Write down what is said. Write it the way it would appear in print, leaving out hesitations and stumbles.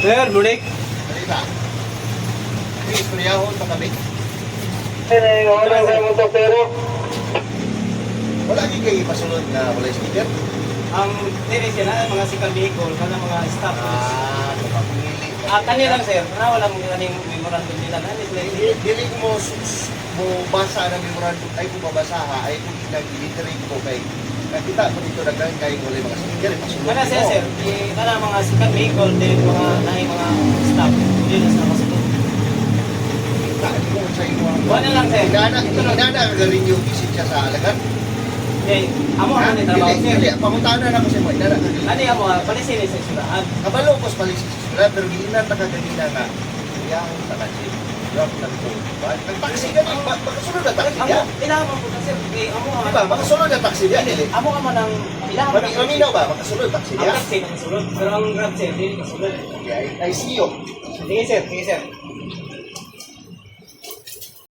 Sir, mulik. Halika. Please, kuriyahon pa kami. Wala din kayo ipasunod na wala sticker? Ang dili sila, mga sikal vehicle, kana mga staff. Kapapili. Kani lang sir, na wala mong kaning memorandum nila na Dili ko mo basa ng memorandum, ay kung mabasa ha, ay kung nag-literate ko kay nakita ko dito nagkain kayo wala mga sticker, ipasunod Kana sir, mo. sir, kana mga sikal vehicle, din mga nahi mga staff, dili na sa kasunod. Taan mo sa imo ang... Wala lang sir. Inana ang galing yung visit siya sa alagan. Eh, amo ang trabaho sir. Dili, pangutanan ako sa mo, inana ka rin. Ano yung mga palisin sa surahan? Kabalo ko sa palis sa pero giinan ta kaganina nga. Iyahon ta kasi. Drop na ko. Nagtaksi ka makasunod na taxi Amo, dia. ilaman po na sir. Amo Di ba, makasunod na taxi dia dili. Amo ka man ang ilaman. Maminaw ba makasunod taxi Ang dia? taxi ang sulod, pero ang grab sir, dili kasulod. I see you. Sige sir, sige sir.